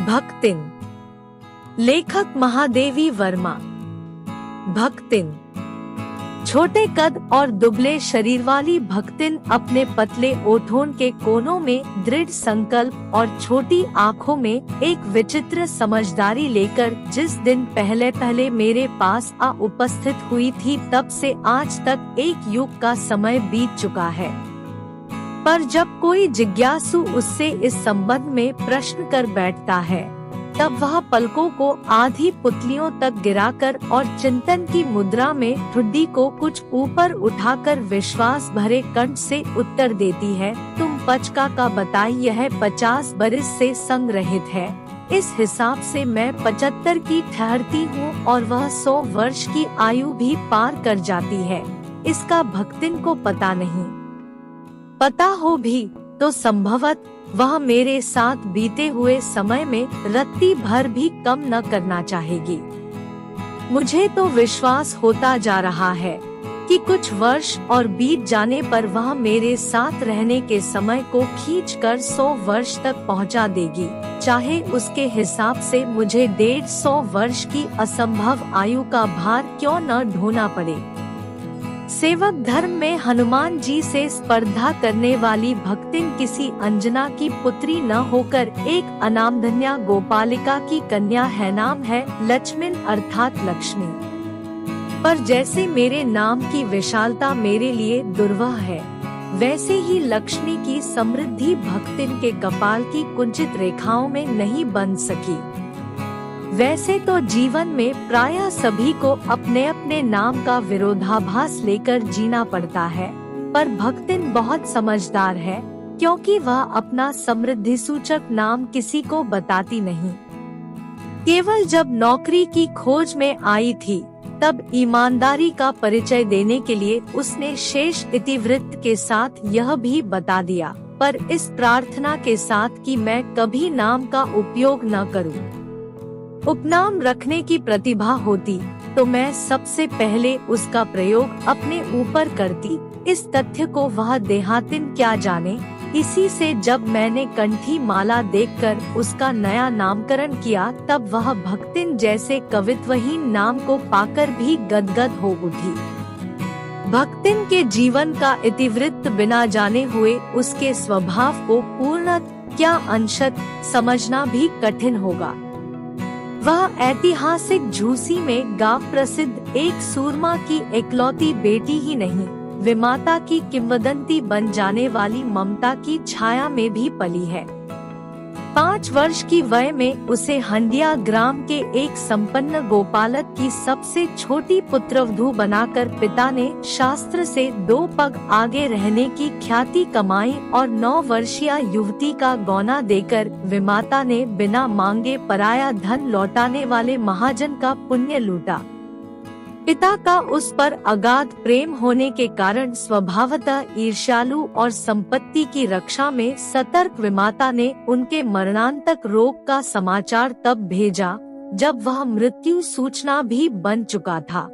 भक्तिन। लेखक महादेवी वर्मा। भक्तिन। छोटे कद और दुबले शरीर वाली भक्तिन अपने पतले ओठों के कोनों में दृढ़ संकल्प और छोटी आँखों में एक विचित्र समझदारी लेकर जिस दिन पहले मेरे पास उपस्थित हुई थी, तब से आज तक एक युग का समय बीत चुका है। पर जब कोई जिज्ञासु उससे इस संबंध में प्रश्न कर बैठता है, तब वह पलकों को आधी पुतलियों तक गिराकर और चिंतन की मुद्रा में ठुड्डी को कुछ ऊपर उठाकर विश्वास भरे कंठ से उत्तर देती है, तुम पचका का बताई यह 50 बरस से संग रहित है। इस हिसाब से मैं 75 की ठहरती हूँ और वह 100 वर्ष की आयु भी पार कर जाती है। इसका भक्तिन को पता नहीं। पता हो भी तो संभवत वह मेरे साथ बीते हुए समय में रत्ती भर भी कम न करना चाहेगी। मुझे तो विश्वास होता जा रहा है कि कुछ वर्ष और बीत जाने पर वह मेरे साथ रहने के समय को खींचकर 100 वर्ष तक पहुंचा देगी, चाहे उसके हिसाब से मुझे 150 वर्ष की असंभव आयु का भार क्यों न ढोना पड़े। सेवक धर्म में हनुमान जी से स्पर्धा करने वाली भक्तिन किसी अंजना की पुत्री न होकर एक अनामधन्या गोपालिका की कन्या है। नाम है लक्ष्मण अर्थात लक्ष्मी। पर जैसे मेरे नाम की विशालता मेरे लिए दुर्लभ है, वैसे ही लक्ष्मी की समृद्धि भक्तिन के कपाल की कुंचित रेखाओं में नहीं बन सकी। वैसे तो जीवन में प्रायः सभी को अपने अपने नाम का विरोधाभास लेकर जीना पड़ता है, पर भक्तिन बहुत समझदार है, क्योंकि वह अपना समृद्धि सूचक नाम किसी को बताती नहीं। केवल जब नौकरी की खोज में आई थी, तब ईमानदारी का परिचय देने के लिए उसने शेष इतिवृत्त के साथ यह भी बता दिया, पर इस प्रार्थना के साथ कि मैं कभी नाम का उपयोग न करूं। उपनाम रखने की प्रतिभा होती तो मैं सबसे पहले उसका प्रयोग अपने ऊपर करती। इस तथ्य को वह देहातिन क्या जाने। इसी से जब मैंने कंठी माला देखकर उसका नया नामकरण किया, तब वह भक्तिन जैसे कवित्वहीन नाम को पाकर भी गदगद हो उठी। भक्तिन के जीवन का इतिवृत्त बिना जाने हुए उसके स्वभाव को पूर्णतः क्या अंशत समझना भी कठिन होगा। वह ऐतिहासिक झूसी में गांव प्रसिद्ध एक सूरमा की इकलौती बेटी ही नहीं, विमाता की किंवदंती बन जाने वाली ममता की छाया में भी पली है। 5 वर्ष की वय में उसे हंडिया ग्राम के एक संपन्न गोपालक की सबसे छोटी पुत्रवधू बनाकर पिता ने शास्त्र से 2 पग आगे रहने की ख्याति कमाई और 9 वर्षीय युवती का गौना देकर विमाता ने बिना मांगे पराया धन लौटाने वाले महाजन का पुण्य लूटा। पिता का उस पर अगाध प्रेम होने के कारण स्वभावतः ईर्ष्यालु और संपत्ति की रक्षा में सतर्क विमाता ने उनके मरणांतक रोग का समाचार तब भेजा जब वह मृत्यु सूचना भी बन चुका था।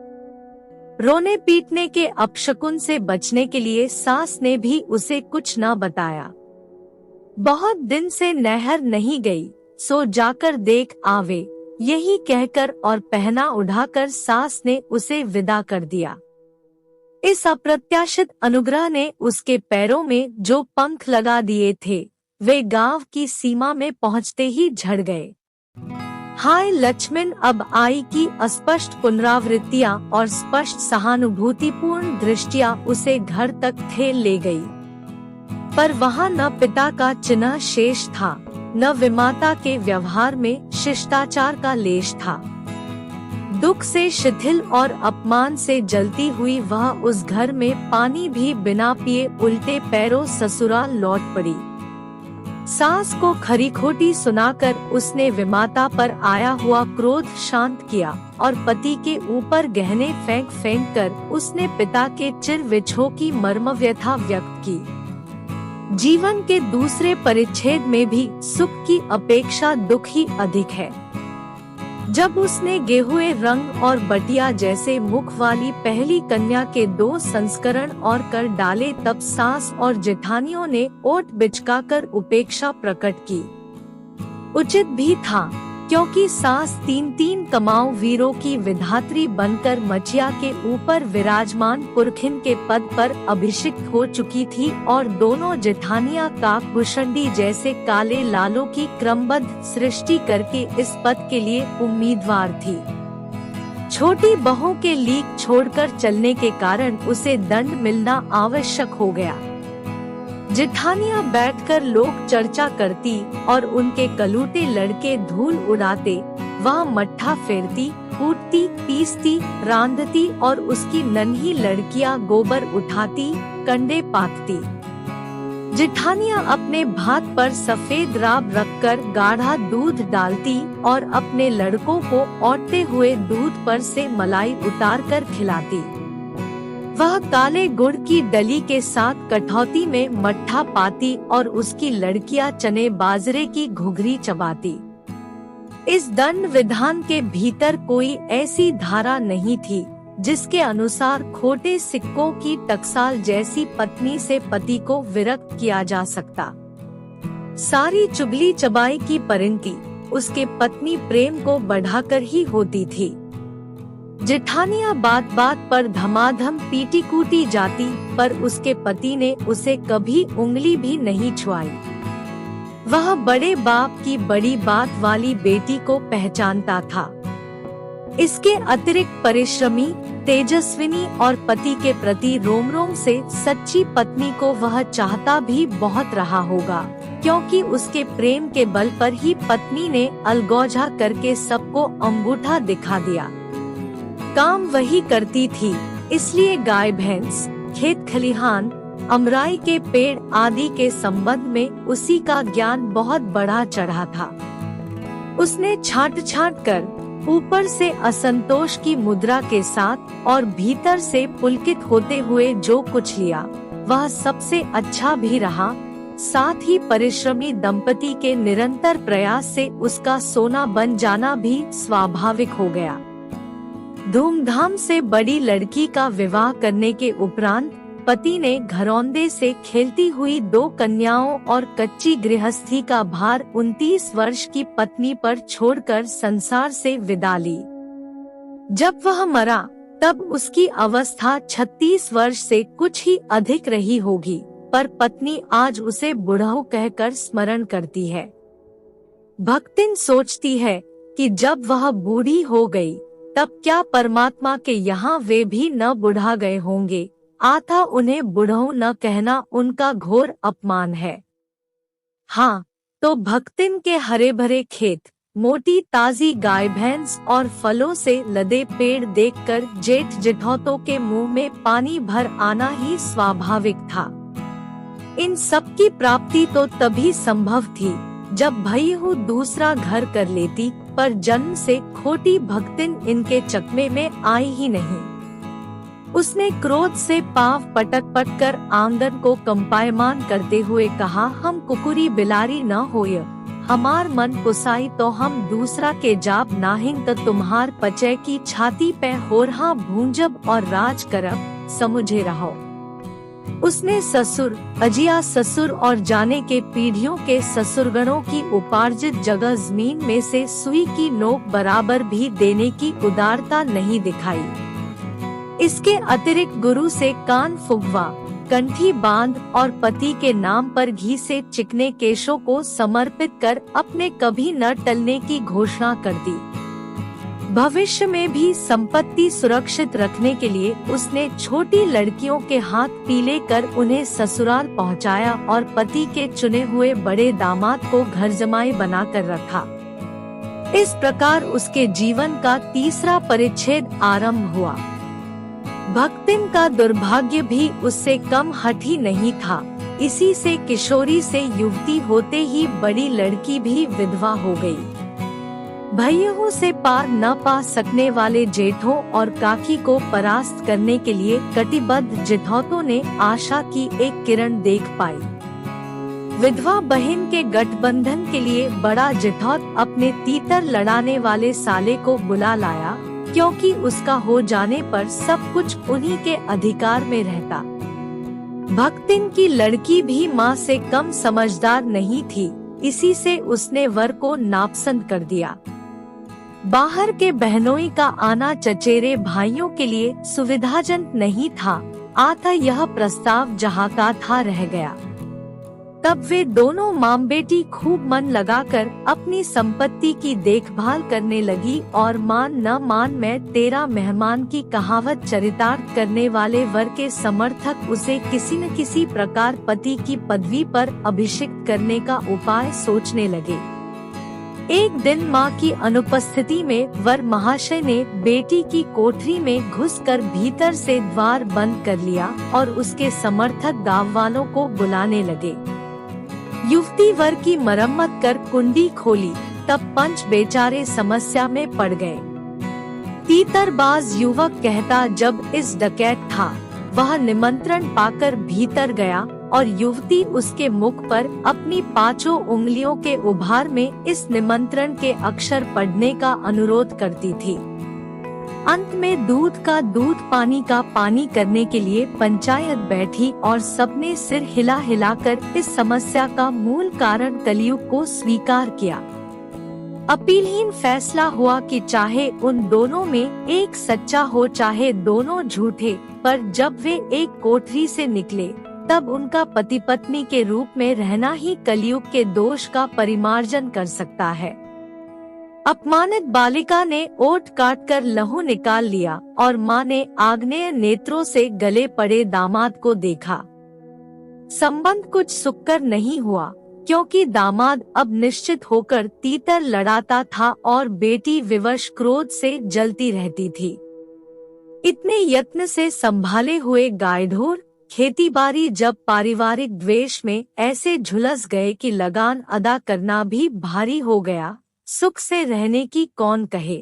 रोने पीटने के अपशकुन से बचने के लिए सास ने भी उसे कुछ न बताया। बहुत दिन से नहर नहीं गई, सो जाकर देख आवे, यही कहकर और पहना उठाकर सास ने उसे विदा कर दिया। इस अप्रत्याशित अनुग्रह ने उसके पैरों में जो पंख लगा दिए थे, वे गांव की सीमा में पहुंचते ही झड़ गए। हाय लक्ष्मण अब आई की अस्पष्ट पुनरावृत्तियां और स्पष्ट सहानुभूतिपूर्ण दृष्टियां उसे घर तक ठेल ले गई, पर वहां न पिता का चिन्ह शेष था, न विमाता के व्यवहार में शिष्टाचार का लेश था। दुख से शिथिल और अपमान से जलती हुई वह उस घर में पानी भी बिना पिए उल्टे पैरों ससुराल लौट पड़ी। सास को खरी खोटी सुनाकर उसने विमाता पर आया हुआ क्रोध शांत किया और पति के ऊपर गहने फेंक कर उसने पिता के चिर विछोह की मर्म व्यथा व्यक्त की। जीवन के दूसरे परिच्छेद में भी सुख की अपेक्षा दुख ही अधिक है। जब उसने गेहुए रंग और बटिया जैसे मुख वाली पहली कन्या के 2 संस्करण और कर डाले, तब सास और जेठानियों ने ओट बिचकाकर उपेक्षा प्रकट की। उचित भी था, क्योंकि सास तीन तीन कमाऊ वीरों की विधात्री बनकर मचिया के ऊपर विराजमान पुरखिन के पद पर अभिषिक्त हो चुकी थी और दोनों जेठानियां काकभूषणी जैसे काले लालों की क्रमबद्ध सृष्टि करके इस पद के लिए उम्मीदवार थी। छोटी बहू के लीक छोड़कर चलने के कारण उसे दंड मिलना आवश्यक हो गया। जेठानियां बैठकर लोक चर्चा करती और उनके कलूटे लड़के धूल उड़ाते, वह मट्ठा फेरती, कूटती, पीसती, रांधती और उसकी नन्ही लड़कियां गोबर उठाती, कंडे पाथती। जेठानियां अपने भात पर सफेद राब रखकर गाढ़ा दूध डालती और अपने लड़कों को औटते हुए दूध पर से मलाई उतारकर खिलाती। वह काले गुड़ की डली के साथ कठौती में मट्ठा पाती और उसकी लड़कियां चने बाजरे की घुघरी चबाती। इस दंड विधान के भीतर कोई ऐसी धारा नहीं थी जिसके अनुसार खोटे सिक्कों की टकसाल जैसी पत्नी से पति को विरक्त किया जा सकता। सारी चुगली चबाई की परिणति उसके पत्नी प्रेम को बढ़ाकर ही होती थी। जेठानियां बात बात पर धमाधम पीटी कूटी जाती, पर उसके पति ने उसे कभी उंगली भी नहीं छुआई। वह बड़े बाप की बड़ी बात वाली बेटी को पहचानता था। इसके अतिरिक्त परिश्रमी, तेजस्विनी और पति के प्रति रोम रोम से सच्ची पत्नी को वह चाहता भी बहुत रहा होगा, क्योंकि उसके प्रेम के बल पर ही पत्नी ने अलगौजा करके सबको अंगूठा दिखा दिया। काम वही करती थी, इसलिए गाय भैंस, खेत खलिहान, अमराई के पेड़ आदि के संबंध में उसी का ज्ञान बहुत बढ़ा चढ़ा था। उसने छांट छांट कर ऊपर से असंतोष की मुद्रा के साथ और भीतर से पुलकित होते हुए जो कुछ लिया वह सबसे अच्छा भी रहा। साथ ही परिश्रमी दंपति के निरंतर प्रयास से उसका सोना बन जाना भी स्वाभाविक हो गया। धूमधाम से बड़ी लड़की का विवाह करने के उपरांत पति ने घरौंदे से खेलती हुई 2 कन्याओं और कच्ची गृहस्थी का भार 29 वर्ष की पत्नी पर छोड़कर संसार से विदा ली। जब वह मरा तब उसकी अवस्था 36 वर्ष से कुछ ही अधिक रही होगी, पर पत्नी आज उसे बुढ़ऊ कहकर स्मरण करती है। भक्तिन सोचती है कि जब वह बूढ़ी हो गई तब क्या परमात्मा के यहाँ वे भी न बुढ़ा गए होंगे, आता उन्हें बुढ़ऊ न कहना उनका घोर अपमान है। हाँ, तो भक्तिन के हरे भरे खेत, मोटी ताजी गाय भैंस और फलों से लदे पेड़ देखकर जेठ जेठौतों के मुंह में पानी भर आना ही स्वाभाविक था। इन सब की प्राप्ति तो तभी संभव थी जब भैयू दूसरा घर कर लेती, पर जन्म से खोटी भक्तिन इनके चकमे में आई ही नहीं। उसने क्रोध से पांव पटक पटक कर आंगन को कंपायमान करते हुए कहा, हम कुकुरी बिलारी न होय, हमार मन पुसाई तो हम दूसरा के जाप नाहिंग त तुम्हार पचय की छाती पे होरहा भूंजब और राज करब, समुझे रहो। उसने ससुर, अजिया ससुर और जाने के पीढ़ियों के ससुरगणों की उपार्जित जगह जमीन में से सुई की नोक बराबर भी देने की उदारता नहीं दिखाई। इसके अतिरिक्त गुरु से कान फुगवा, कंठी बांध और पति के नाम पर घी से चिकने केशों को समर्पित कर अपने कभी न टलने की घोषणा कर दी। भविष्य में भी संपत्ति सुरक्षित रखने के लिए उसने छोटी लड़कियों के हाथ पीले कर उन्हें ससुराल पहुंचाया और पति के चुने हुए बड़े दामाद को घर जमाई बनाकर रखा। इस प्रकार उसके जीवन का तीसरा परिच्छेद आरंभ हुआ। भक्तिन का दुर्भाग्य भी उससे कम हठी नहीं था। इसी से किशोरी से युवती होते ही बड़ी लड़की भी विधवा हो गई। भैयों से पार न पा सकने वाले जेठों और काकी को परास्त करने के लिए कटिबद्ध जेठौतों ने आशा की एक किरण देख पाई। विधवा बहन के गठबंधन के लिए बड़ा जेठौत अपने तीतर लड़ाने वाले साले को बुला लाया, क्योंकि उसका हो जाने पर सब कुछ उन्हीं के अधिकार में रहता। भक्तिन की लड़की भी माँ से कम समझदार नहीं थी। इसी से उसने वर को नापसंद कर दिया। बाहर के बहनोई का आना चचेरे भाइयों के लिए सुविधाजनक नहीं था, अतः यह प्रस्ताव जहाँ का था रह गया। तब वे दोनों माम बेटी खूब मन लगाकर अपनी संपत्ति की देखभाल करने लगी और मान न मान मैं तेरा मेहमान की कहावत चरितार्थ करने वाले वर के समर्थक उसे किसी न किसी प्रकार पति की पदवी पर अभिषिक्त करने का उपाय सोचने लगे। एक दिन माँ की अनुपस्थिति में वर महाशय ने बेटी की कोठरी में घुसकर भीतर से द्वार बंद कर लिया और उसके समर्थक गाँव वालों को बुलाने लगे। युवती वर की मरम्मत कर कुंडी खोली, तब पंच बेचारे समस्या में पड़ गए। तीतरबाज युवक कहता जब इस डकैत था, वह निमंत्रण पाकर भीतर गया और युवती उसके मुख पर अपनी 5 उंगलियों के उभार में इस निमंत्रण के अक्षर पढ़ने का अनुरोध करती थी। अंत में दूध का दूध पानी का पानी करने के लिए पंचायत बैठी और सबने सिर हिला हिलाकर इस समस्या का मूल कारण कलयुग को स्वीकार किया। अपीलहीन फैसला हुआ कि चाहे उन दोनों में एक सच्चा हो चाहे दोनों झूठे, पर जब वे एक कोठरी से निकले तब उनका पति पत्नी के रूप में रहना ही कलयुग के दोष का परिमार्जन कर सकता है। अपमानित बालिका ने ओठ काटकर लहू निकाल लिया और माँ ने आग्नेय नेत्रों से गले पड़े दामाद को देखा। संबंध कुछ सुखकर नहीं हुआ, क्योंकि दामाद अब निश्चित होकर तीतर लड़ाता था और बेटी विवश क्रोध से जलती रहती थी। इतने यत्न से संभाले हुए गायढोर खेतीबाड़ी जब पारिवारिक द्वेष में ऐसे झुलस गए कि लगान अदा करना भी भारी हो गया, सुख से रहने की कौन कहे।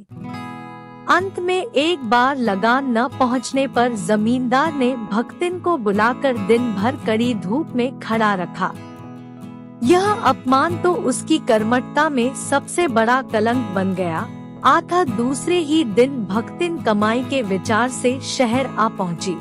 अंत में एक बार लगान न पहुंचने पर जमींदार ने भक्तिन को बुलाकर दिन भर कड़ी धूप में खड़ा रखा। यह अपमान तो उसकी कर्मठता में सबसे बड़ा कलंक बन गया। अतः दूसरे ही दिन भक्तिन कमाई के विचार से शहर आ पहुंची।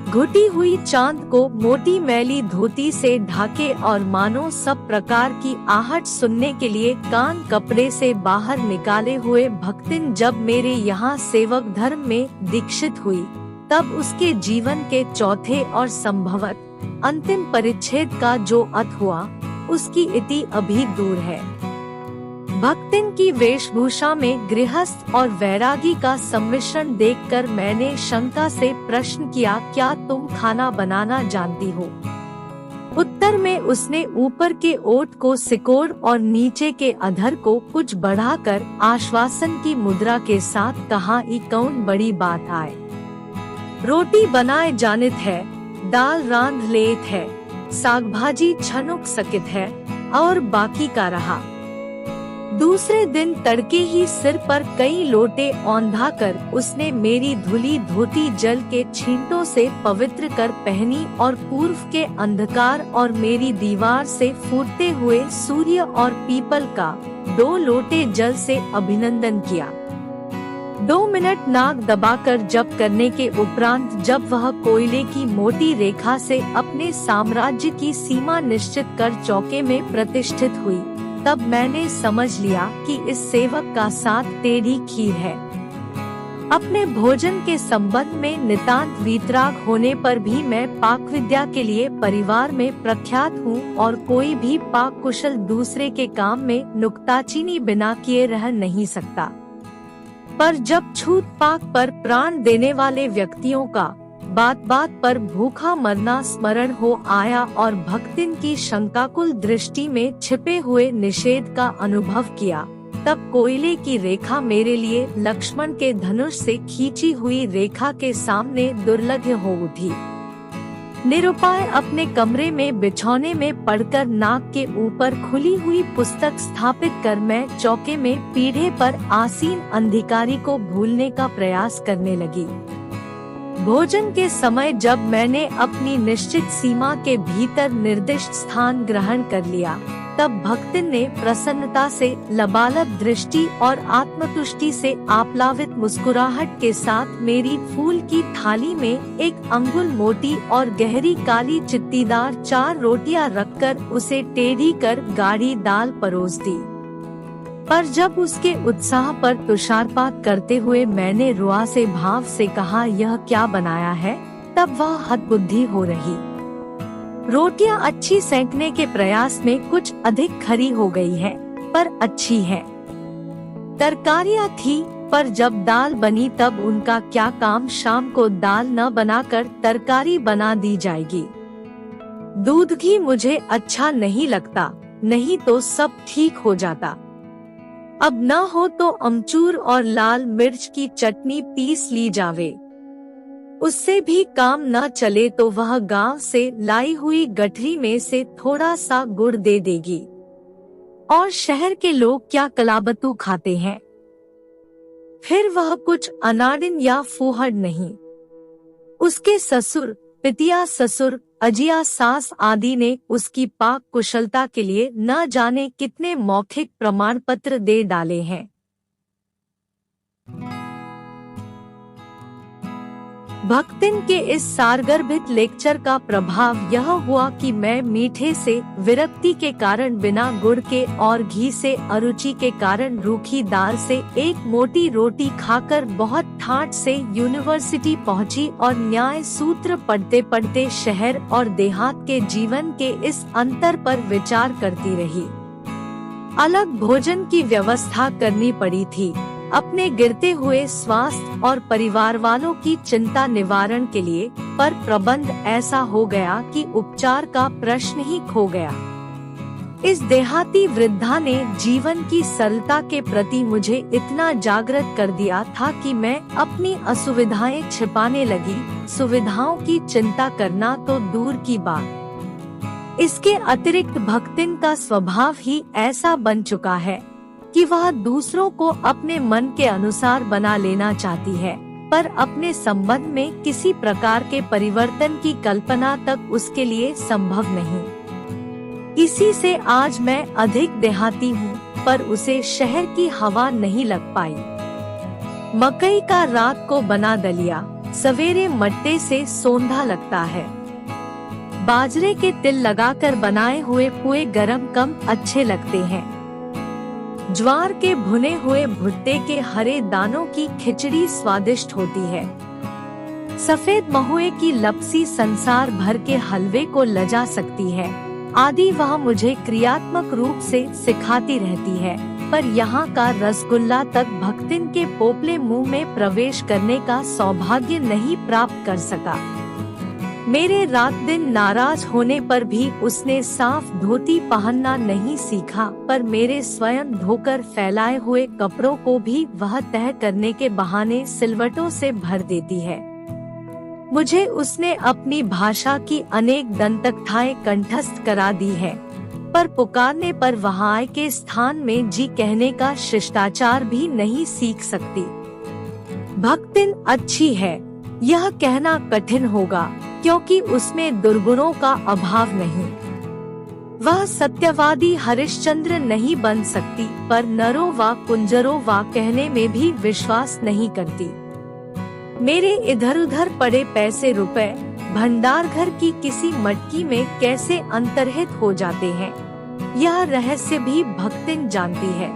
घुटी हुई चांद को मोटी मैली धोती से ढाके और मानो सब प्रकार की आहट सुनने के लिए कान कपड़े से बाहर निकाले हुए भक्तिन जब मेरे यहाँ सेवक धर्म में दीक्षित हुई, तब उसके जीवन के चौथे और संभवत अंतिम परिच्छेद का जो अंत हुआ, उसकी इति अभी दूर है। भक्तिन की वेशभूषा में गृहस्थ और वैरागी का सम्मिश्रण देखकर मैंने शंका से प्रश्न किया, क्या तुम खाना बनाना जानती हो? उत्तर में उसने ऊपर के ओठ को सिकोड़ और नीचे के अधर को कुछ बढ़ाकर आश्वासन की मुद्रा के साथ कहा, ई कौन बड़ी बात आए। रोटी बनाए जानित है, दाल रांध लेत है, साग भाजी छनुक सकित है और बाकी का रहा। दूसरे दिन तड़के ही सिर पर कई लोटे औंधा कर उसने मेरी धुली धोती जल के छींटों से पवित्र कर पहनी और पूर्व के अंधकार और मेरी दीवार से फूटते हुए सूर्य और पीपल का 2 लोटे जल से अभिनंदन किया। 2 मिनट नाक दबाकर जप करने के उपरांत जब वह कोयले की मोटी रेखा से अपने साम्राज्य की सीमा निश्चित कर चौके में प्रतिष्ठित हुई, तब मैंने समझ लिया कि इस सेवक का साथ टेढ़ी खीर है। अपने भोजन के संबंध में नितांत वीतराग होने पर भी मैं पाक विद्या के लिए परिवार में प्रख्यात हूँ और कोई भी पाक कुशल दूसरे के काम में नुक्ताचीनी बिना किए रह नहीं सकता। पर जब छूत पाक पर प्राण देने वाले व्यक्तियों का बात बात पर भूखा मरना स्मरण हो आया और भक्तिन की शंकाकुल दृष्टि में छिपे हुए निषेध का अनुभव किया, तब कोयले की रेखा मेरे लिए लक्ष्मण के धनुष से खींची हुई रेखा के सामने दुर्लभ हो उठी। निरुपाय अपने कमरे में बिछौने में पड़कर नाक के ऊपर खुली हुई पुस्तक स्थापित कर मैं चौके में पीढ़े पर आसीन अंधिकारी को भूलने का प्रयास करने लगी। भोजन के समय जब मैंने अपनी निश्चित सीमा के भीतर निर्दिष्ट स्थान ग्रहण कर लिया, तब भक्तिन ने प्रसन्नता से लबालब दृष्टि और आत्मतुष्टि से आप्लावित मुस्कुराहट के साथ मेरी फूल की थाली में एक अंगुल मोटी और गहरी काली चित्तीदार 4 रोटियां रखकर उसे टेढ़ी कर गाढ़ी दाल परोस दी। पर जब उसके उत्साह पर तुषारपात करते हुए मैंने रुआ से भाव से कहा, यह क्या बनाया है, तब वह हतबुद्धि हो रही। रोटियां अच्छी सेंकने के प्रयास में कुछ अधिक खरी हो गई है, पर अच्छी है। तरकारियां थी, पर जब दाल बनी तब उनका क्या काम, शाम को दाल न बनाकर तरकारी बना दी जाएगी। दूध घी मुझे अच्छा नहीं लगता, नहीं तो सब ठीक हो जाता। अब न हो तो अमचूर और लाल मिर्च की चटनी पीस ली जावे। उससे भी काम न चले तो वह गांव से लाई हुई गठरी में से थोड़ा सा गुड़ दे देगी। और शहर के लोग क्या कलाबतू खाते हैं। फिर वह कुछ अनाड़िन या फूहड़ नहीं। उसके ससुर, पितिया ससुर, अजिया सास आदि ने उसकी पाक कुशलता के लिए न जाने कितने मौखिक प्रमाण पत्र दे डाले हैं। भक्तिन के इस सारगर्भित लेक्चर का प्रभाव यह हुआ कि मैं मीठे से विरक्ति के कारण बिना गुड़ के और घी से अरुचि के कारण रूखी दाल से एक मोटी रोटी खाकर बहुत ठाठ से यूनिवर्सिटी पहुंची और न्याय सूत्र पढ़ते पढ़ते शहर और देहात के जीवन के इस अंतर पर विचार करती रही। अलग भोजन की व्यवस्था करनी पड़ी थी। अपने गिरते हुए स्वास्थ्य और परिवार वालों की चिंता निवारण के लिए, पर प्रबंध ऐसा हो गया कि उपचार का प्रश्न ही खो गया। इस देहाती वृद्धा ने जीवन की सरलता के प्रति मुझे इतना जागृत कर दिया था कि मैं अपनी असुविधाएं छिपाने लगी। सुविधाओं की चिंता करना तो दूर की बात, इसके अतिरिक्त भक्तिन का स्वभाव ही ऐसा बन चुका है कि वह दूसरों को अपने मन के अनुसार बना लेना चाहती है, पर अपने संबंध में किसी प्रकार के परिवर्तन की कल्पना तक उसके लिए संभव नहीं। इसी से आज मैं अधिक देहाती हूँ, पर उसे शहर की हवा नहीं लग पाई। मकई का रात को बना दलिया सवेरे मट्टे से सोंधा लगता है। बाजरे के तिल लगाकर बनाए हुए पुए गरम कम अच्छे लगते हैं। ज्वार के भुने हुए भुट्टे के हरे दानों की खिचड़ी स्वादिष्ट होती है। सफेद महुए की लपसी संसार भर के हलवे को लजा सकती है। आदि वह मुझे क्रियात्मक रूप से सिखाती रहती है, पर यहाँ का रसगुल्ला तक भक्तिन के पोपले मुंह में प्रवेश करने का सौभाग्य नहीं प्राप्त कर सका। मेरे रात दिन नाराज होने पर भी उसने साफ धोती पहनना नहीं सीखा, पर मेरे स्वयं धोकर फैलाए हुए कपड़ों को भी वह तह करने के बहाने सिलवटों से भर देती है। मुझे उसने अपनी भाषा की अनेक दंतकथाएं कंठस्थ करा दी है, पर पुकारने पर वहाँ आय के स्थान में जी कहने का शिष्टाचार भी नहीं सीख सकती। भक्तिन अच्छी है, यह कहना कठिन होगा, क्योंकि उसमें दुर्गुणों का अभाव नहीं। वह सत्यवादी हरिश्चंद्र नहीं बन सकती, पर नरो व कुंजरो व कहने में भी विश्वास नहीं करती। मेरे इधर उधर पड़े पैसे रुपए भंडार घर की किसी मटकी में कैसे अंतर्हित हो जाते हैं, यह रहस्य भी भक्तिन जानती है।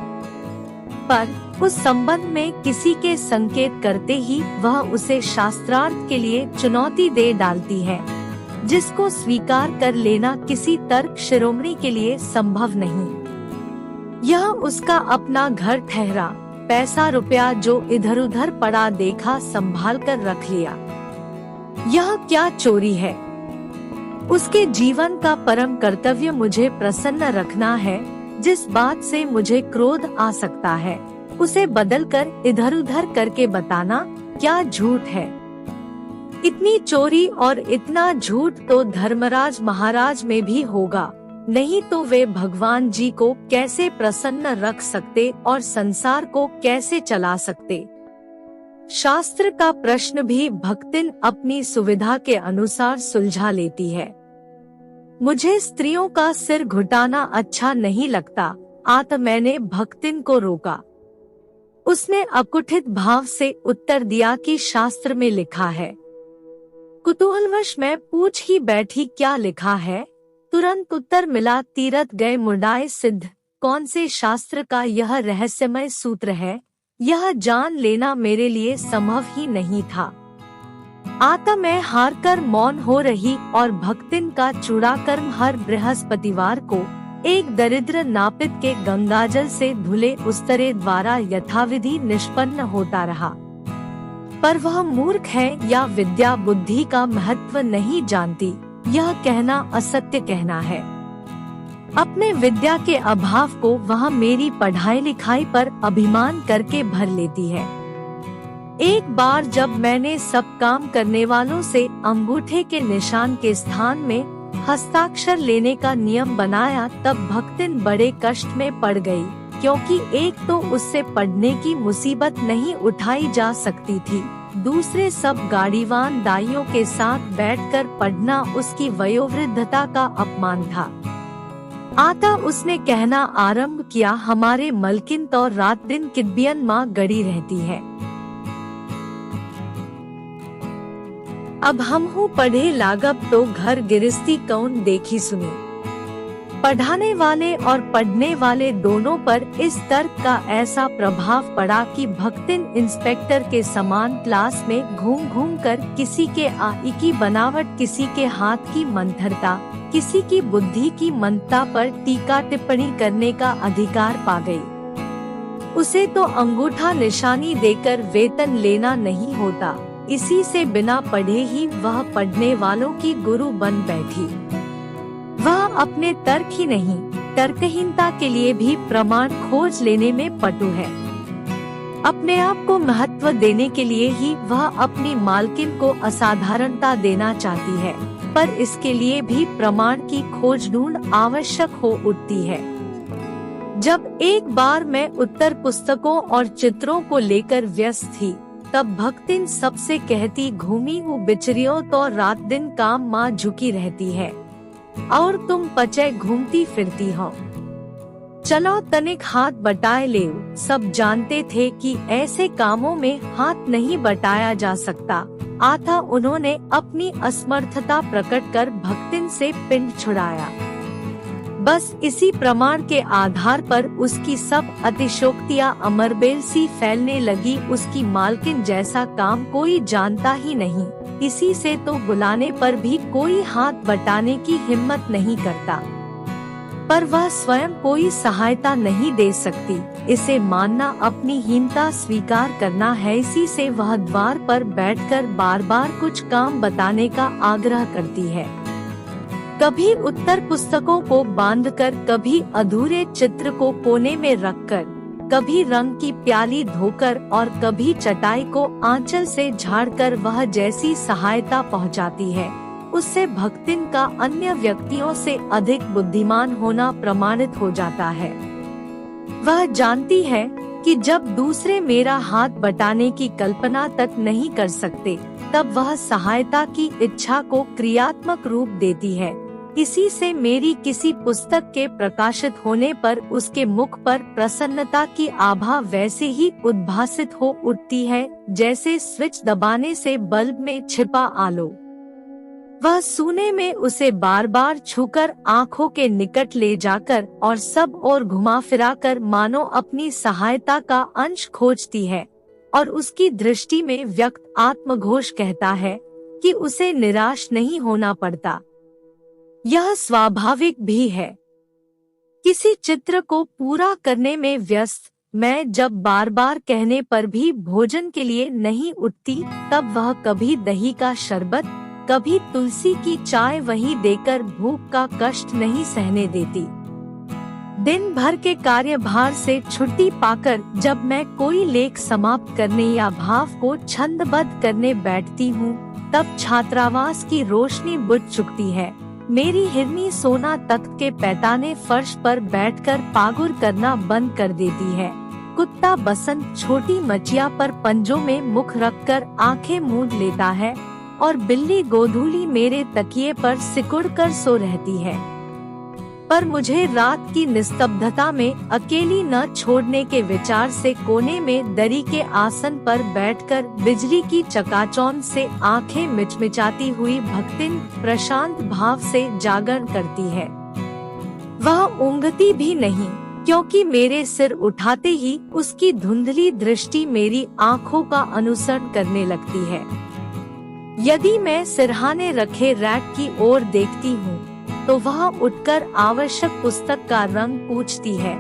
पर उस संबंध में किसी के संकेत करते ही वह उसे शास्त्रार्थ के लिए चुनौती दे डालती है, जिसको स्वीकार कर लेना किसी तर्क शिरोमणि के लिए संभव नहीं। यह उसका अपना घर ठहरा, पैसा रुपया जो इधर उधर पड़ा देखा संभाल कर रख लिया। यह क्या चोरी है? उसके जीवन का परम कर्तव्य मुझे प्रसन्न रखना है। जिस बात से मुझे क्रोध आ सकता है, उसे बदलकर इधर उधर करके बताना क्या झूठ है। इतनी चोरी और इतना झूठ तो धर्मराज महाराज में भी होगा, नहीं तो वे भगवान जी को कैसे प्रसन्न रख सकते और संसार को कैसे चला सकते। शास्त्र का प्रश्न भी भक्तिन अपनी सुविधा के अनुसार सुलझा लेती है। मुझे स्त्रियों का सिर घुटाना अच्छा नहीं लगता। आत मैंने भक्तिन को रोका। उसने अकुठित भाव से उत्तर दिया कि शास्त्र में लिखा है। कुतूहलवश मैं पूछ ही बैठी, क्या लिखा है? तुरंत उत्तर मिला, तीरथ गए मुंडाए सिद्ध। कौन से शास्त्र का यह रहस्यमय सूत्र है, यह जान लेना मेरे लिए संभव ही नहीं था। आता मैं हार कर मौन हो रही और भक्तिन का चूड़ाकर्म हर बृहस्पतिवार को एक दरिद्र नापित के गंगाजल से धुले उस्तरे द्वारा यथाविधि निष्पन्न होता रहा। पर वह मूर्ख है या विद्या बुद्धि का महत्व नहीं जानती, यह कहना असत्य कहना है। अपने विद्या के अभाव को वह मेरी पढ़ाई लिखाई पर अभिमान करके भर लेती है। एक बार जब मैंने सब काम करने वालों से अंगूठे के निशान के स्थान में हस्ताक्षर लेने का नियम बनाया, तब भक्तिन बड़े कष्ट में पड़ गई, क्योंकि एक तो उससे पढ़ने की मुसीबत नहीं उठाई जा सकती थी, दूसरे सब गाड़ीवान दाइयों के साथ बैठकर पढ़ना उसकी वयोवृद्धता का अपमान था। आता उसने कहना आरंभ किया, हमारे मलकिन तो रात दिन किड्बियन माँ गड़ी रहती है। अब हम हूँ पढ़े लागब तो घर गिरस्ती कौन देखी सुनी। पढ़ाने वाले और पढ़ने वाले दोनों पर इस तर्क का ऐसा प्रभाव पड़ा कि भक्तिन इंस्पेक्टर के समान क्लास में घूम घूम कर किसी के आई की बनावट, किसी के हाथ की मंथरता, किसी की बुद्धि की मंदता पर टीका टिप्पणी करने का अधिकार पा गई। उसे तो अंगूठा निशानी देकर वेतन लेना नहीं होता, इसी से बिना पढ़े ही वह पढ़ने वालों की गुरु बन बैठी। वह अपने तर्क ही नहीं, तर्कहीनता के लिए भी प्रमाण खोज लेने में पटु है। अपने आप को महत्व देने के लिए ही वह अपनी मालकिन को असाधारणता देना चाहती है, पर इसके लिए भी प्रमाण की खोज ढूंढ आवश्यक हो उठती है। जब एक बार मैं उत्तर पुस्तकों और चित्रों को लेकर व्यस्त थी, तब भक्तिन सबसे कहती, घूमी हूँ बिचरियों तो रात दिन काम माँ झुकी रहती है, और तुम पचे घूमती फिरती हो। चलो तनिक हाथ बटाए ले। सब जानते थे कि ऐसे कामों में हाथ नहीं बटाया जा सकता। आता उन्होंने अपनी असमर्थता प्रकट कर भक्तिन से पिंड छुड़ाया। बस इसी प्रमाण के आधार पर उसकी सब अतिशोक्तियाँ अमरबेल सी फैलने लगी। उसकी मालकिन जैसा काम कोई जानता ही नहीं, इसी से तो बुलाने पर भी कोई हाथ बटाने की हिम्मत नहीं करता। पर वह स्वयं कोई सहायता नहीं दे सकती, इसे मानना अपनी हीनता स्वीकार करना है। इसी से वह द्वार पर बैठकर बार बार कुछ काम बताने का आग्रह करती है। कभी उत्तर पुस्तकों को बांधकर, कभी अधूरे चित्र को कोने में रखकर, कभी रंग की प्याली धोकर और कभी चटाई को आंचल से झाड़कर वह जैसी सहायता पहुंचाती है, उससे भक्तिन का अन्य व्यक्तियों से अधिक बुद्धिमान होना प्रमाणित हो जाता है। वह जानती है कि जब दूसरे मेरा हाथ बटाने की कल्पना तक नहीं कर सकते, तब वह सहायता की इच्छा को क्रियात्मक रूप देती है। इसी से मेरी किसी पुस्तक के प्रकाशित होने पर उसके मुख पर प्रसन्नता की आभा वैसे ही उद्भासित हो उठती है जैसे स्विच दबाने से बल्ब में छिपा आलो। वह सूने में उसे बार बार छूकर आँखों के निकट ले जाकर और सब ओर घुमा फिराकर मानो अपनी सहायता का अंश खोजती है, और उसकी दृष्टि में व्यक्त आत्मघोष कहता है कि उसे निराश नहीं होना पड़ता। यह स्वाभाविक भी है। किसी चित्र को पूरा करने में व्यस्त मैं जब बार बार कहने पर भी भोजन के लिए नहीं उठती, तब वह कभी दही का शरबत, कभी तुलसी की चाय वही देकर भूख का कष्ट नहीं सहने देती। दिन भर के कार्यभार से छुट्टी पाकर जब मैं कोई लेख समाप्त करने या भाव को छंदबद्ध करने बैठती हूँ, तब छात्रावास की रोशनी बुझ चुकती है। मेरी हिरनी सोना तख्त के पैताने फर्श पर बैठकर पागुर करना बंद कर देती है। कुत्ता बसंत छोटी मचिया पर पंजों में मुख रखकर आंखें मूंद लेता है। और बिल्ली गोधूली मेरे तकिए पर सिकुड़ कर सो रहती है। पर मुझे रात की निस्तब्धता में अकेली न छोड़ने के विचार से कोने में दरी के आसन पर बैठकर बिजली की चकाचौंध से आंखें मिचमिचाती हुई भक्तिन प्रशांत भाव से जागरण करती है। वह ऊँघती भी नहीं, क्योंकि मेरे सिर उठाते ही उसकी धुंधली दृष्टि मेरी आँखों का अनुसरण करने लगती है। यदि मैं सिरहाने रखे रैक की ओर देखती हूँ तो वह उठकर आवश्यक पुस्तक का रंग पूछती है।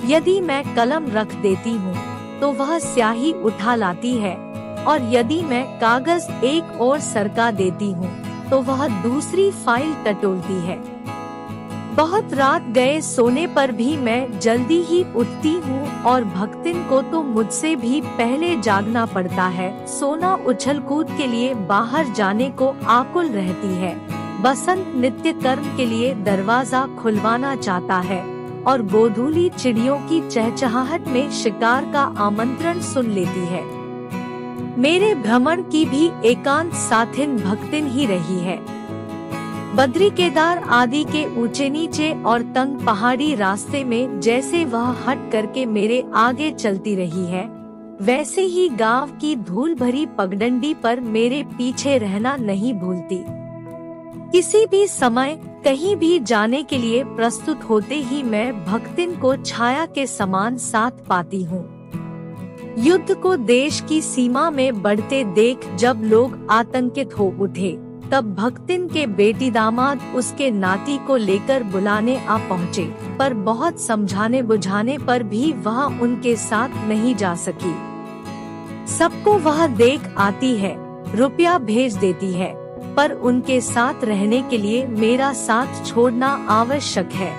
यदि मैं कलम रख देती हूँ तो वह स्याही उठा लाती है, और यदि मैं कागज एक ओर सरका देती हूँ तो वह दूसरी फाइल टटोलती है। बहुत रात गए सोने पर भी मैं जल्दी ही उठती हूँ और भक्तिन को तो मुझसे भी पहले जागना पड़ता है। सोना उछल कूद के लिए बाहर जाने को आकुल रहती है। बसंत नित्य कर्म के लिए दरवाजा खुलवाना चाहता है और गोधूली चिड़ियों की चहचहाहट में शिकार का आमंत्रण सुन लेती है। मेरे भ्रमण की भी एकांत साथिन भक्तिन ही रही है। बद्री केदार आदि के ऊंचे नीचे और तंग पहाड़ी रास्ते में जैसे वह हट करके मेरे आगे चलती रही है, वैसे ही गांव की धूल भरी पगडंडी पर मेरे पीछे रहना नहीं भूलती। किसी भी समय कहीं भी जाने के लिए प्रस्तुत होते ही मैं भक्तिन को छाया के समान साथ पाती हूँ। युद्ध को देश की सीमा में बढ़ते देख जब लोग आतंकित हो उठे, तब भक्तिन के बेटी दामाद उसके नाती को लेकर बुलाने आ पहुँचे, पर बहुत समझाने बुझाने पर भी वह उनके साथ नहीं जा सकी। सबको वह देख आती है, रुपया भेज देती है, पर उनके साथ रहने के लिए मेरा साथ छोड़ना आवश्यक है,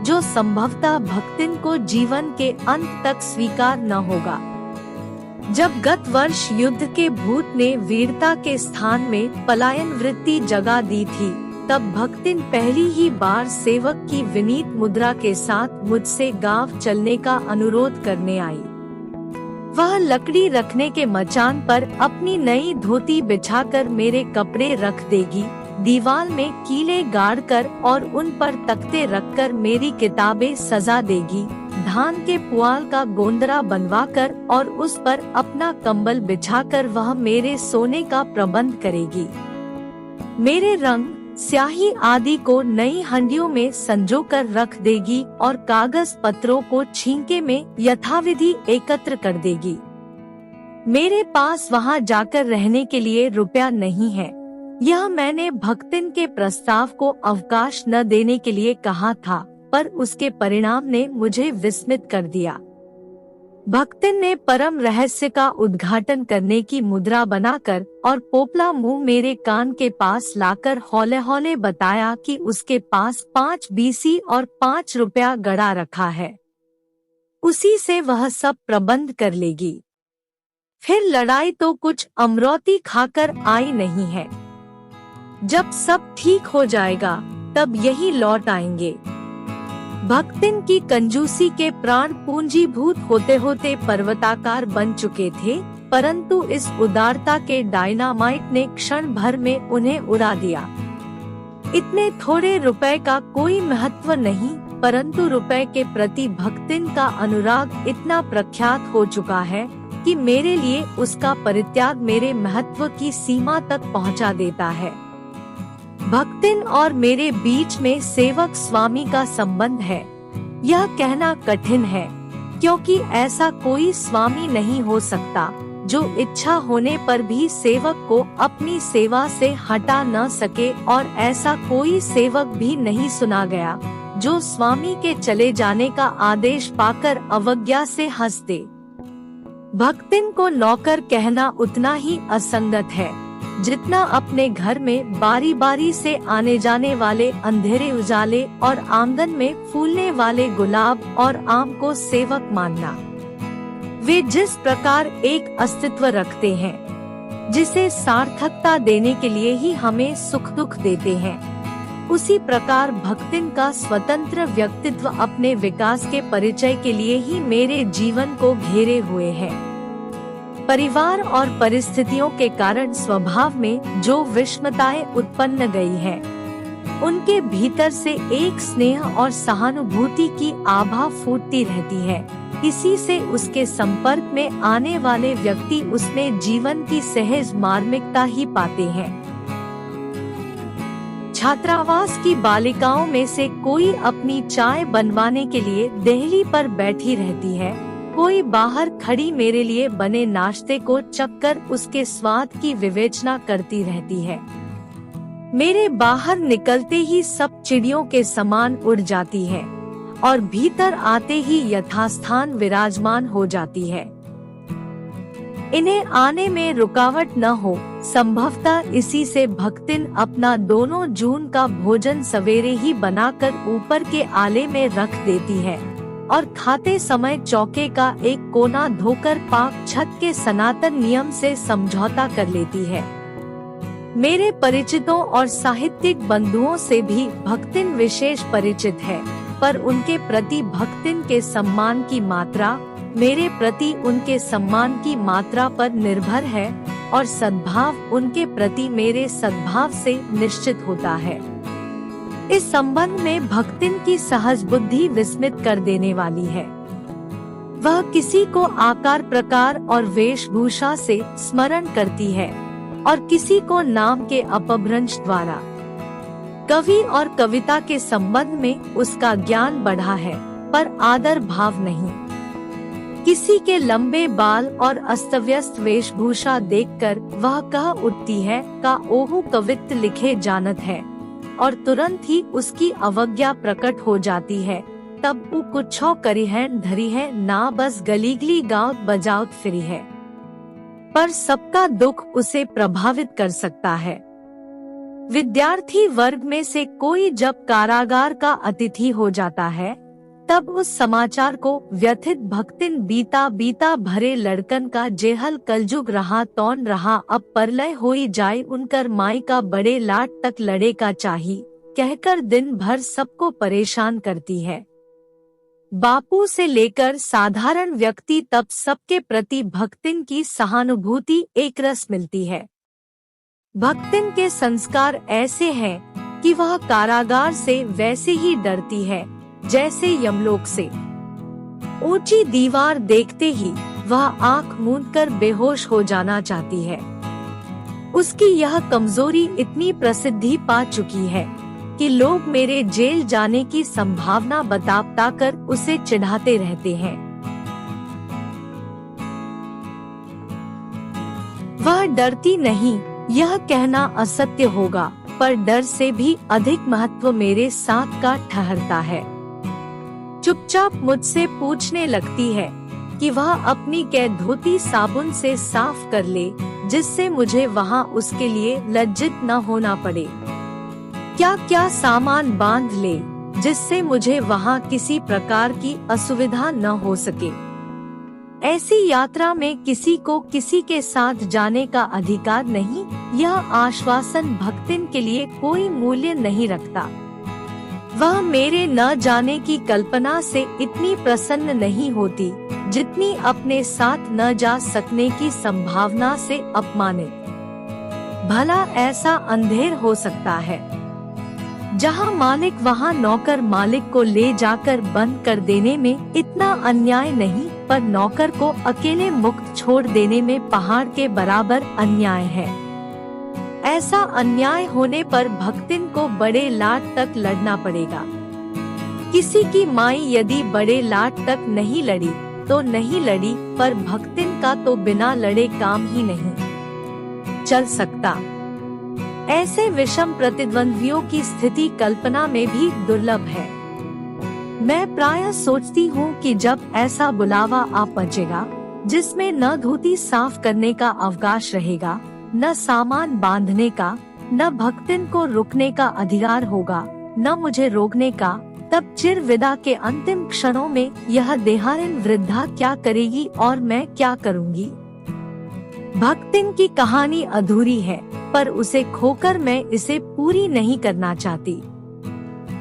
जो संभवतः भक्तिन को जीवन के अंत तक स्वीकार न होगा। जब गत वर्ष युद्ध के भूत ने वीरता के स्थान में पलायन वृत्ति जगा दी थी, तब भक्तिन पहली ही बार सेवक की विनीत मुद्रा के साथ मुझसे गांव चलने का अनुरोध करने आई। वह लकड़ी रखने के मचान पर अपनी नई धोती बिछाकर मेरे कपड़े रख देगी, दीवार में कीले गाड़कर और उन पर तख्ते रखकर मेरी किताबें सजा देगी, धान के पुआल का गोंदरा बनवाकर और उस पर अपना कंबल बिछाकर वह मेरे सोने का प्रबंध करेगी। मेरे रंग स्याही आदि को नई हंडियों में संजो कर रख देगी और कागज पत्रों को छींके में यथाविधि एकत्र कर देगी। मेरे पास वहां जाकर रहने के लिए रुपया नहीं है। यह मैंने भक्तिन के प्रस्ताव को अवकाश न देने के लिए कहा था, पर उसके परिणाम ने मुझे विस्मित कर दिया। भक्तिन ने परम रहस्य का उद्घाटन करने की मुद्रा बनाकर और पोपला मुंह मेरे कान के पास लाकर हौले हौले बताया कि उसके पास 5 बीसी और 5 रुपया गड़ा रखा है, उसी से वह सब प्रबंध कर लेगी। फिर लड़ाई तो कुछ अमरौती खाकर आई नहीं है। जब सब ठीक हो जाएगा तब यही लौट आएंगे। भक्तिन की कंजूसी के प्राण पूंजीभूत होते होते पर्वताकार बन चुके थे, परंतु इस उदारता के डायनामाइट ने क्षण भर में उन्हें उड़ा दिया। इतने थोड़े रुपए का कोई महत्व नहीं, परंतु रुपए के प्रति भक्तिन का अनुराग इतना प्रख्यात हो चुका है कि मेरे लिए उसका परित्याग मेरे महत्व की सीमा तक पहुंचा देता है। भक्तिन और मेरे बीच में सेवक स्वामी का संबंध है, यह कहना कठिन है, क्योंकि ऐसा कोई स्वामी नहीं हो सकता जो इच्छा होने पर भी सेवक को अपनी सेवा से हटा न सके, और ऐसा कोई सेवक भी नहीं सुना गया जो स्वामी के चले जाने का आदेश पाकर अवज्ञा से हंस दे। भक्तिन को नौकर कहना उतना ही असंगत है जितना अपने घर में बारी बारी से आने जाने वाले अंधेरे उजाले और आंगन में फूलने वाले गुलाब और आम को सेवक मानना। वे जिस प्रकार एक अस्तित्व रखते हैं, जिसे सार्थकता देने के लिए ही हमें सुख दुख देते हैं, उसी प्रकार भक्तिन का स्वतंत्र व्यक्तित्व अपने विकास के परिचय के लिए ही मेरे जीवन को घेरे हुए है। परिवार और परिस्थितियों के कारण स्वभाव में जो विषमताएं उत्पन्न गई है, उनके भीतर से एक स्नेह और सहानुभूति की आभा फूटती रहती है। इसी से उसके संपर्क में आने वाले व्यक्ति उसमें जीवन की सहज मार्मिकता ही पाते हैं। छात्रावास की बालिकाओं में से कोई अपनी चाय बनवाने के लिए देहली पर बैठी रहती है, कोई बाहर खड़ी मेरे लिए बने नाश्ते को चखकर उसके स्वाद की विवेचना करती रहती है। मेरे बाहर निकलते ही सब चिड़ियों के समान उड़ जाती है और भीतर आते ही यथास्थान विराजमान हो जाती है। इन्हें आने में रुकावट न हो, संभवतः इसी से भक्तिन अपना 2 जून का भोजन सवेरे ही बनाकर ऊपर के आले में रख देती है और खाते समय चौके का एक कोना धोकर पाक छत के सनातन नियम से समझौता कर लेती है। मेरे परिचितों और साहित्यिक बंधुओं से भी भक्तिन विशेष परिचित है, पर उनके प्रति भक्तिन के सम्मान की मात्रा मेरे प्रति उनके सम्मान की मात्रा पर निर्भर है और सद्भाव उनके प्रति मेरे सद्भाव से निश्चित होता है। इस संबंध में भक्तिन की सहज बुद्धि विस्मित कर देने वाली है। वह किसी को आकार प्रकार और वेशभूषा से स्मरण करती है और किसी को नाम के अपभ्रंश द्वारा। कवि और कविता के संबंध में उसका ज्ञान बढ़ा है, पर आदर भाव नहीं। किसी के लंबे बाल और अस्तव्यस्त वेशभूषा देखकर वह कह उठती है का ओहु कवित्त लिखे जानत है, और तुरंत ही उसकी अवज्ञा प्रकट हो जाती है। तब वो कुछो करी है धरी है ना, बस गलीगली गाँव बजावत फिरी है। पर सबका दुख उसे प्रभावित कर सकता है। विद्यार्थी वर्ग में से कोई जब कारागार का अतिथि हो जाता है, तब उस समाचार को व्यथित भक्तिन बीता बीता भरे लड़कन का जेहल कलजुग रहा तौन रहा, अब परलय होई जाए उनकर माई का बड़े लाट तक लड़े का चाही कहकर दिन भर सबको परेशान करती है। बापू से लेकर साधारण व्यक्ति तब सबके प्रति भक्तिन की सहानुभूति एक रस मिलती है। भक्तिन के संस्कार ऐसे हैं कि वह कारागार से वैसे ही डरती है जैसे यमलोक से। ऊंची दीवार देखते ही वह आंख मूंदकर बेहोश हो जाना चाहती है। उसकी यह कमजोरी इतनी प्रसिद्धि पा चुकी है कि लोग मेरे जेल जाने की संभावना बताकर उसे चिढ़ाते रहते हैं। वह डरती नहीं, यह कहना असत्य होगा, पर डर से भी अधिक महत्व मेरे साथ का ठहरता है। चुपचाप मुझसे पूछने लगती है कि वह अपनी कैद धोती साबुन से साफ कर ले, जिससे मुझे वहाँ उसके लिए लज्जित न होना पड़े। क्या क्या सामान बांध ले, जिससे मुझे वहाँ किसी प्रकार की असुविधा न हो सके। ऐसी यात्रा में किसी को किसी के साथ जाने का अधिकार नहीं। यह आश्वासन भक्तिन के लिए कोई मूल्य नहीं रखता। वह मेरे न जाने की कल्पना से इतनी प्रसन्न नहीं होती जितनी अपने साथ न जा सकने की संभावना से अपमानित। भला ऐसा अंधेर हो सकता है? जहाँ मालिक वहाँ नौकर मालिक को ले जाकर बंद कर देने में इतना अन्याय नहीं, पर नौकर को अकेले मुक्त छोड़ देने में पहाड़ के बराबर अन्याय है। ऐसा अन्याय होने पर भक्तिन को बड़े लाट तक लड़ना पड़ेगा। किसी की माई यदि बड़े लाट तक नहीं लड़ी तो नहीं लड़ी, पर भक्तिन का तो बिना लड़े काम ही नहीं चल सकता। ऐसे विषम प्रतिद्वंद्वियों की स्थिति कल्पना में भी दुर्लभ है। मैं प्रायः सोचती हूँ कि जब ऐसा बुलावा आ पहुँचेगा जिसमें न धोती साफ करने का अवकाश रहेगा, न सामान बांधने का, न भक्तिन को रुकने का अधिकार होगा, न मुझे रोकने का, तब चिर विदा के अंतिम क्षणों में यह देहारिन वृद्धा क्या करेगी और मैं क्या करूँगी। भक्तिन की कहानी अधूरी है, पर उसे खोकर मैं इसे पूरी नहीं करना चाहती।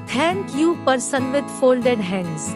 Thank you person with folded hands.